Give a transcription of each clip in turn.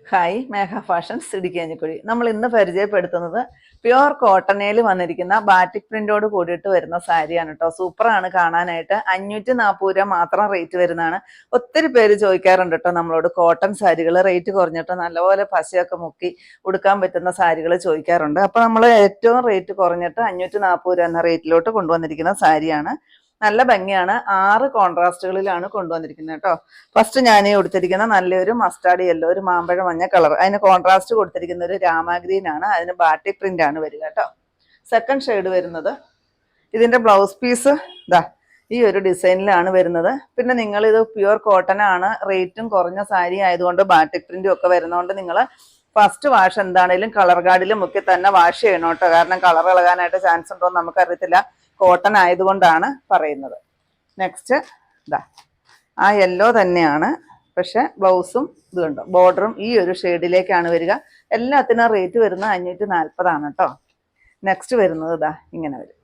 Hi മേഘ fashions ഇടുക്കിയഞ്ഞിക്കുഴി. നമ്മൾ ഇന്ന് പരിചയപ്പെടുത്തുന്നത് പ്യുവർ കോട്ടണിൽ വന്നിരിക്കുന്ന ബാറ്റിക് പ്രിന്റോട് കൂടിയിട്ട് വരുന്ന സാരിയാണ് കേട്ടോ. സൂപ്പറാണ് കാണാനായിട്ട്. 540 രൂപ മാത്രം റേറ്റ് വരുന്നതാണ്. ഒത്തിരി പേര് ചോദിക്കാറുണ്ട് കേട്ടോ നമ്മളോട് കോട്ടൺ സാരികൾ റേറ്റ് കുറഞ്ഞിട്ട് നല്ലപോലെ പശയൊക്കെ മുക്കി ഉടുക്കാൻ പറ്റുന്ന സാരികൾ ചോദിക്കാറുണ്ട്. അപ്പോൾ നമ്മൾ ഏറ്റവും റേറ്റ് കുറഞ്ഞിട്ട് 540 രൂപ എന്ന റേറ്റിലോട്ട് കൊണ്ടുവന്നിരിക്കുന്ന സാരിയാണ്. നല്ല ഭംഗിയാണ്. 6 കോൺട്രാസ്റ്റുകളിലാണ് കൊണ്ടുവന്നിരിക്കുന്നത് കേട്ടോ. ഫസ്റ്റ് ഞാൻ കൊടുത്തിരിക്കുന്ന നല്ലൊരു മസ്റ്റാർഡ് യെല്ലോ, ഒരു മാമ്പഴ മഞ്ഞ കളർ. അതിന് കോൺട്രാസ്റ്റ് കൊടുത്തിരിക്കുന്ന ഒരു രാമാഗ്രീൻ ആണ്. അതിന് ബാറ്റിക് പ്രിന്റ് ആണ് വരിക കേട്ടോ. സെക്കൻഡ് ഷെയ്ഡ് വരുന്നത് ഇതിന്റെ ബ്ലൗസ് പീസ് ഇതാ ഈ ഒരു ഡിസൈനിലാണ് വരുന്നത്. പിന്നെ നിങ്ങൾ ഇത് പ്യുവർ കോട്ടൺ ആണ്, റേറ്റും കുറഞ്ഞ സാരി ആയതുകൊണ്ട് ബാറ്റിക് പ്രിന്റും ഒക്കെ വരുന്നതുകൊണ്ട് നിങ്ങൾ ഫസ്റ്റ് വാഷ് എന്താണേലും കളർ ഗാർഡിലും ഒക്കെ തന്നെ വാഷ് ചെയ്യണം കേട്ടോ. കാരണം കളർ ഇളകാനായിട്ട് ചാൻസ് ഉണ്ടോ എന്ന് നമുക്കറിയത്തില്ല. കോട്ടൺ ആയതുകൊണ്ടാണ് പറയുന്നത്. നെക്സ്റ്റ് ഇതാ ആ യെല്ലോ തന്നെയാണ്, പക്ഷെ ബ്ലൗസും ഇത് കണ്ടോ ബോർഡറും ഈ ഒരു ഷെയ്ഡിലേക്കാണ് വരിക. എല്ലാത്തിനും റേറ്റ് വരുന്നത് 540 കേട്ടോ. നെക്സ്റ്റ് വരുന്നത് ഇതാ ഇങ്ങനെ വരും.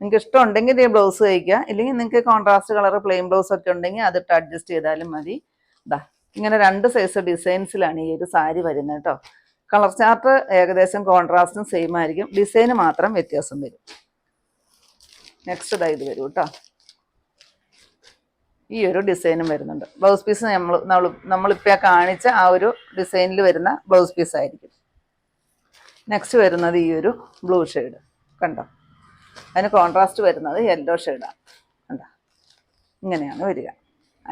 നിങ്ങൾക്ക് ഇഷ്ടമുണ്ടെങ്കിൽ ഈ ബ്ലൗസ് തയ്ക്കുക, ഇല്ലെങ്കിൽ നിങ്ങൾക്ക് കോൺട്രാസ്റ്റ് കളർ പ്ലെയിൻ ബ്ലൗസ് ഒക്കെ ഉണ്ടെങ്കിൽ അതിട്ട് അഡ്ജസ്റ്റ് ചെയ്താലും മതി. ഇതാ ഇങ്ങനെ 2 സൈസ് ഡിസൈൻസിലാണ് ഈ ഒരു സാരി വരുന്നത് കേട്ടോ. കളർ ചാർട്ട് ഏകദേശം കോൺട്രാസ്റ്റും സെയിം ആയിരിക്കും, ഡിസൈന് മാത്രം വ്യത്യാസം വരും. നെക്സ്റ്റ് ഇതാ ഇത് വരും കേട്ടോ. ഈ ഒരു ഡിസൈനും വരുന്നുണ്ട്. ബ്ലൗസ് പീസ് നമ്മളിപ്പോൾ കാണിച്ച ആ ഒരു ഡിസൈനിൽ വരുന്ന ബ്ലൗസ് പീസ് ആയിരിക്കും. നെക്സ്റ്റ് വരുന്നത് ഈ ഒരു ബ്ലൂ ഷെയ്ഡ് കണ്ടോ. അതിന് കോൺട്രാസ്റ്റ് വരുന്നത് യെല്ലോ ഷെയ്ഡാണ് കണ്ടോ. ഇങ്ങനെയാണ് വരിക.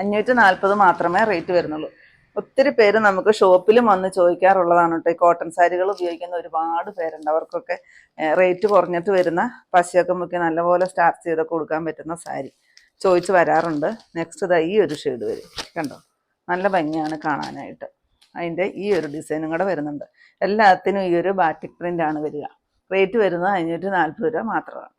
540 മാത്രമേ റേറ്റ് വരുന്നുള്ളൂ. ഒത്തിരി പേര് നമുക്ക് ഷോപ്പിലും വന്ന് ചോദിക്കാറുള്ളതാണ് കേട്ടോ. ഈ കോട്ടൺ സാരികൾ ഉപയോഗിക്കുന്ന ഒരുപാട് പേരുണ്ട്. അവർക്കൊക്കെ റേറ്റ് കുറഞ്ഞിട്ട് വരുന്ന പശയൊക്കെ മുക്കി നല്ലപോലെ സ്റ്റാർച്ച് ചെയ്തൊക്കെ കൊടുക്കാൻ പറ്റുന്ന സാരി ചോദിച്ച് വരാറുണ്ട്. നെക്സ്റ്റ് ഇതാ ഈ ഒരു ഷെയ്ഡ് വരും കണ്ടോ. നല്ല ഭംഗിയാണ് കാണാനായിട്ട്. അതിൻ്റെ ഈ ഒരു ഡിസൈനും കൂടെ വരുന്നുണ്ട്. എല്ലാത്തിനും ഈ ഒരു ബാറ്റിക് പ്രിൻ്റ് ആണ് വരിക. റേറ്റ് വരുന്നത് 540 രൂപ മാത്രമാണ്.